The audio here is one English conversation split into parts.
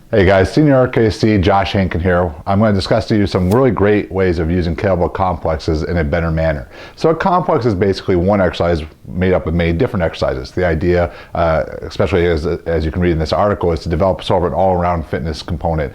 Hey guys, Senior RKC, Josh Henkin here. I'm going to discuss to you some really great ways of using kettlebell complexes in a better manner. So a complex is basically one exercise made up of many different exercises. The idea, especially as you can read in this article, is to develop sort of an all-around fitness component.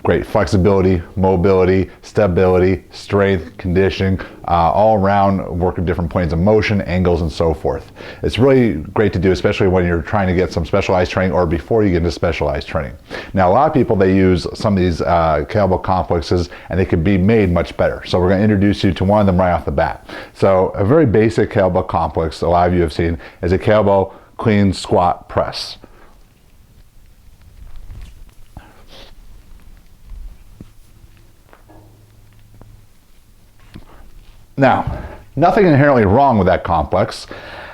Great flexibility, mobility, stability, strength, conditioning, all around work at different points of motion, angles, and so forth. It's really great to do, especially when you're trying to get some specialized training or before you get into specialized training. Now, a lot of people, they use some of these kettlebell complexes and they can be made much better. So we're going to introduce you to one of them right off the bat. So a very basic kettlebell complex, a lot of you have seen, is a kettlebell clean squat press. Now, nothing inherently wrong with that complex.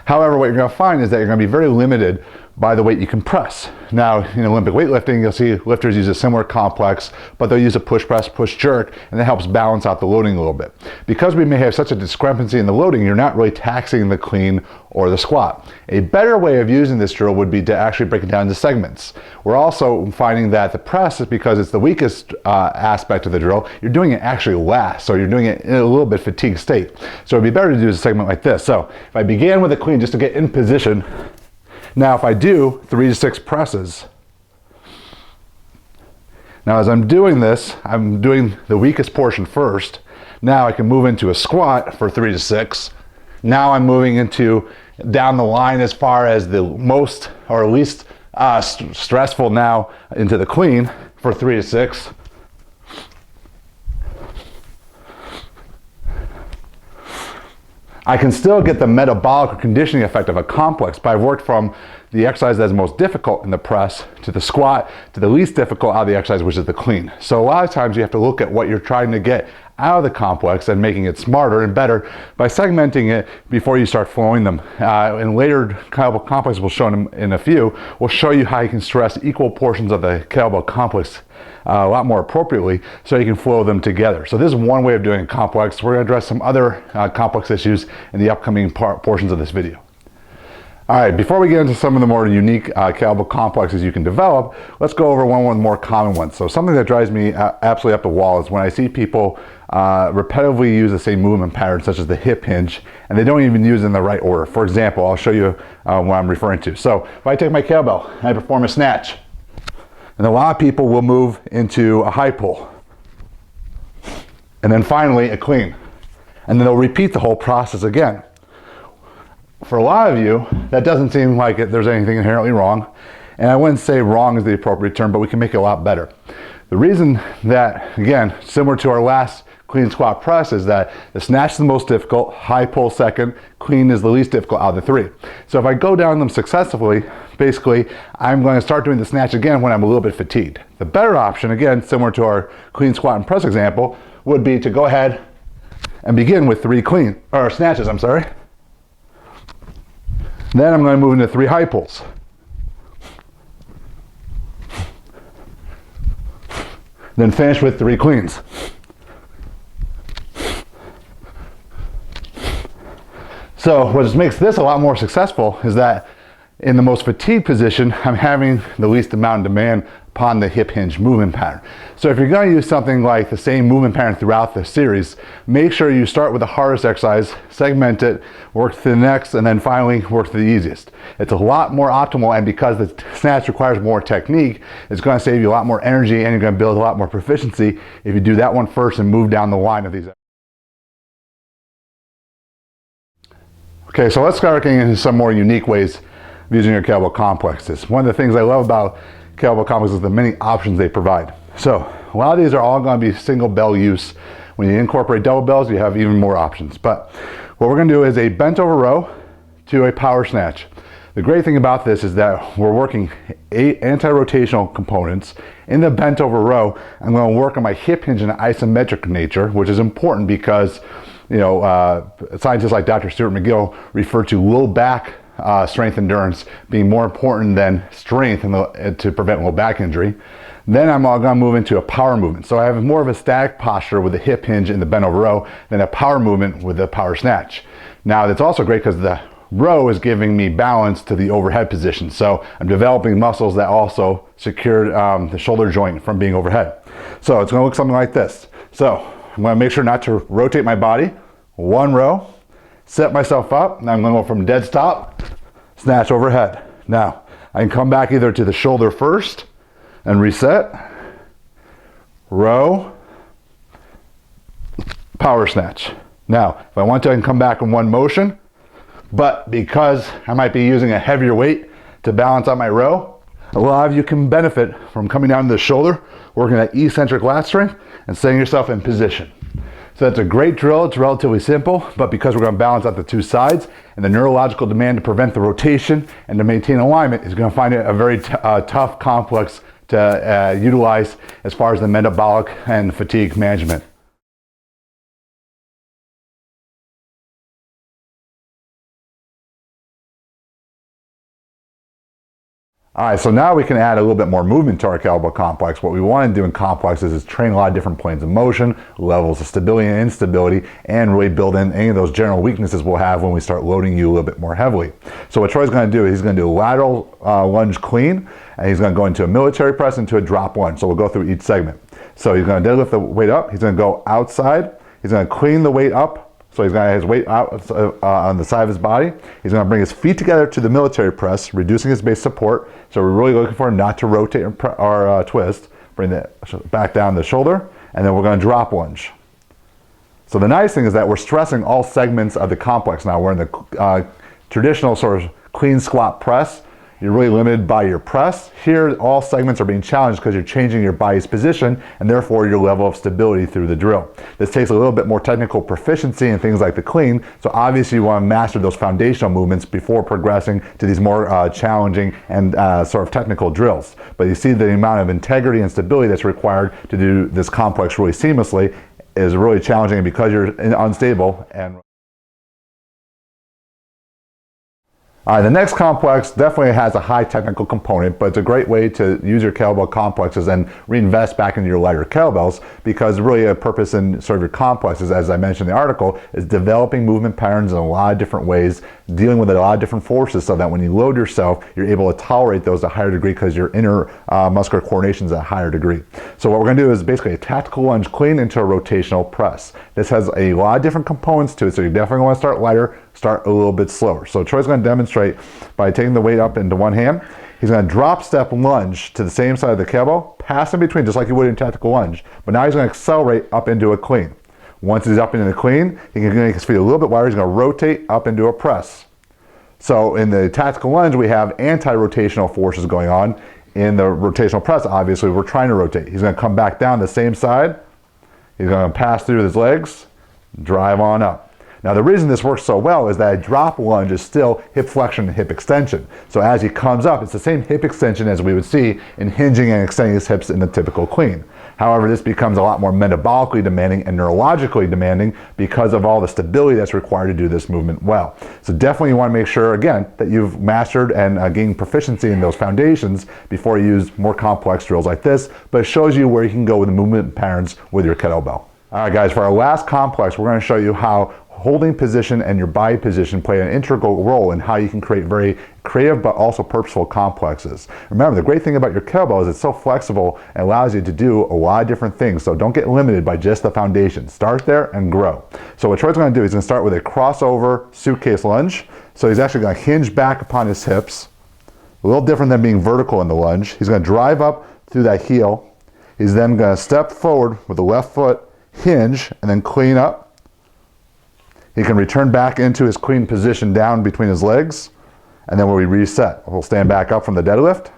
However, what you're going to find is that you're going to be very limited by the weight you can press. Now, in Olympic weightlifting, you'll see lifters use a similar complex, but they'll use a push press, push jerk, and that helps balance out the loading a little bit. Because we may have such a discrepancy in the loading, you're not really taxing the clean or the squat. A better way of using this drill would be to actually break it down into segments. We're also finding that the press, because it's the weakest aspect of the drill, you're doing it actually last, so you're doing it in a little bit fatigued state. So it'd be better to do a segment like this. So if I began with a clean just to get in position, now if I do 3 to 6 presses, now as I'm doing this, I'm doing the weakest portion first. Now I can move into a squat for 3 to 6. Now I'm moving into down the line as far as the most or least stressful now into the clean for 3 to 6. I can still get the metabolic or conditioning effect of a complex, but I've worked from the exercise that's most difficult in the press to the squat to the least difficult out of the exercise, which is the clean. So a lot of times you have to look at what you're trying to get out of the complex and making it smarter and better by segmenting it before you start flowing them. In later kettlebell complex, we'll show them in a few, we'll show you how you can stress equal portions of the kettlebell complex a lot more appropriately so you can flow them together. So this is one way of doing a complex. We're going to address some other complex issues in the upcoming portions of this video. All right, before we get into some of the more unique kettlebell complexes you can develop, let's go over one of the more common ones. So something that drives me absolutely up the wall is when I see people repetitively use the same movement pattern, such as the hip hinge, and they don't even use it in the right order. For example, I'll show you what I'm referring to. So if I take my kettlebell and I perform a snatch, and a lot of people will move into a high pull, and then finally a clean, and then they'll repeat the whole process again. For a lot of you, that doesn't seem like there's anything inherently wrong, and I wouldn't say wrong is the appropriate term, but we can make it a lot better. The reason that, again, similar to our last clean squat press, is that the snatch is the most difficult, high pull second, clean is the least difficult out of the 3. So if I go down them successively, basically I'm going to start doing the snatch again when I'm a little bit fatigued. The better option, again, similar to our clean squat and press example, would be to go ahead and begin with 3 snatches, I'm sorry. Then I'm going to move into 3 high pulls. Then finish with 3 cleans. So what makes this a lot more successful is that in the most fatigued position, I'm having the least amount of demand upon the hip hinge movement pattern. So if you're going to use something like the same movement pattern throughout the series, make sure you start with the hardest exercise, segment it, work to the next, and then finally work to the easiest. It's a lot more optimal, and because the snatch requires more technique, it's going to save you a lot more energy and you're going to build a lot more proficiency if you do that one first and move down the line of these. Okay, so let's start getting into some more unique ways of using your kettlebell complexes. One of the things I love about kettlebell complexes is the many options they provide. So a lot of these are all going to be single bell use. When you incorporate double bells, you have even more options. But what we're going to do is a bent over row to a power snatch. The great thing about this is that we're working 8 anti-rotational components. In the bent over row, I'm going to work on my hip hinge in an isometric nature, which is important because scientists like Dr. Stuart McGill refer to low back strength endurance being more important than strength to prevent low back injury. Then I'm going to move into a power movement. So I have more of a static posture with the hip hinge in the bent over row than a power movement with the power snatch. Now that's also great because the row is giving me balance to the overhead position. So I'm developing muscles that also secure the shoulder joint from being overhead. So it's going to look something like this. So I'm going to make sure not to rotate my body. One row, set myself up. Now I'm going to go from dead stop, snatch overhead. Now I can come back either to the shoulder first and reset, row, power snatch. Now, if I want to, I can come back in one motion, but because I might be using a heavier weight to balance out my row, a lot of you can benefit from coming down to the shoulder, working that eccentric lat strength, and setting yourself in position. So that's a great drill. It's relatively simple, but because we're going to balance out the two sides, and the neurological demand to prevent the rotation and to maintain alignment is going to find it a very tough complex to utilize as far as the metabolic and fatigue management. All right, so now we can add a little bit more movement to our kettlebell complex. What we want to do in complexes is train a lot of different planes of motion, levels of stability and instability, and really build in any of those general weaknesses we'll have when we start loading you a little bit more heavily. So what Troy's going to do is he's going to do a lateral lunge clean, and he's going to go into a military press into a drop lunge. So we'll go through each segment. So he's going to deadlift the weight up. He's going to go outside. He's going to clean the weight up. So he's going to have his weight out on the side of his body. He's going to bring his feet together to the military press, reducing his base support. So we're really looking for him not to rotate or twist. Bring the back down the shoulder, and then we're going to drop lunge. So the nice thing is that we're stressing all segments of the complex now. We're in the traditional sort of clean squat press. You're really limited by your press. Here, all segments are being challenged because you're changing your body's position and therefore your level of stability through the drill. This takes a little bit more technical proficiency in things like the clean, so obviously you want to master those foundational movements before progressing to these more challenging and sort of technical drills. But you see the amount of integrity and stability that's required to do this complex really seamlessly is really challenging because you're unstable. And the next complex definitely has a high technical component, but it's a great way to use your kettlebell complexes and reinvest back into your lighter kettlebells, because really a purpose in sort of your complexes, as I mentioned in the article, is developing movement patterns in a lot of different ways, dealing with a lot of different forces so that when you load yourself, you're able to tolerate those to a higher degree because your inner muscular coordination is at a higher degree. So what we're going to do is basically a tactical lunge clean into a rotational press. This has a lot of different components to it, so you definitely want to start lighter, start a little bit slower. So Troy's going to demonstrate by taking the weight up into one hand. He's going to drop step lunge to the same side of the kettlebell, pass in between just like you would in tactical lunge, but now he's going to accelerate up into a clean. Once he's up into the clean, he can make his feet a little bit wider. He's going to rotate up into a press. So in the tactical lunge, we have anti-rotational forces going on. In the rotational press, obviously, we're trying to rotate. He's going to come back down the same side. He's going to pass through his legs, drive on up. Now the reason this works so well is that a drop lunge is still hip flexion and hip extension. So as he comes up, it's the same hip extension as we would see in hinging and extending his hips in the typical clean. However, this becomes a lot more metabolically demanding and neurologically demanding because of all the stability that's required to do this movement well. So definitely you want to make sure, again, that you've mastered and gained proficiency in those foundations before you use more complex drills like this, but it shows you where you can go with the movement patterns with your kettlebell. All right, guys, for our last complex, we're going to show you how holding position and your body position play an integral role in how you can create very creative but also purposeful complexes. Remember, the great thing about your kettlebell is it's so flexible and allows you to do a lot of different things, so don't get limited by just the foundation. Start there and grow. So what Troy's going to do is going to start with a crossover suitcase lunge. So he's actually going to hinge back upon his hips, a little different than being vertical in the lunge. He's going to drive up through that heel. He's then going to step forward with the left foot, hinge, and then clean up. He can return back into his clean position down between his legs, and then when we reset, we'll stand back up from the deadlift.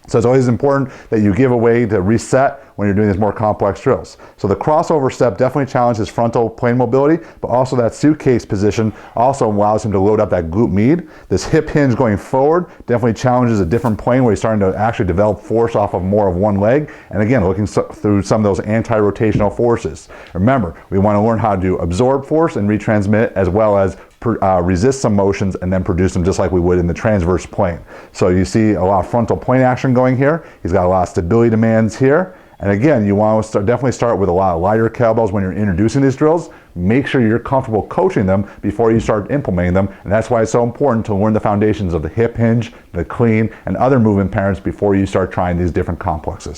So it's always important that you give a way to reset when you're doing these more complex drills. So the crossover step definitely challenges frontal plane mobility, but also that suitcase position also allows him to load up that glute med. This hip hinge going forward definitely challenges a different plane where he's starting to actually develop force off of more of one leg. And again, looking through some of those anti-rotational forces. Remember, we want to learn how to absorb force and retransmit it, as well as resist some motions and then produce them just like we would in the transverse plane. So you see a lot of frontal plane action going here. He's got a lot of stability demands here. And again, you want to definitely start with a lot of lighter kettlebells when you're introducing these drills. Make sure you're comfortable coaching them before you start implementing them. And that's why it's so important to learn the foundations of the hip hinge, the clean, and other movement patterns before you start trying these different complexes.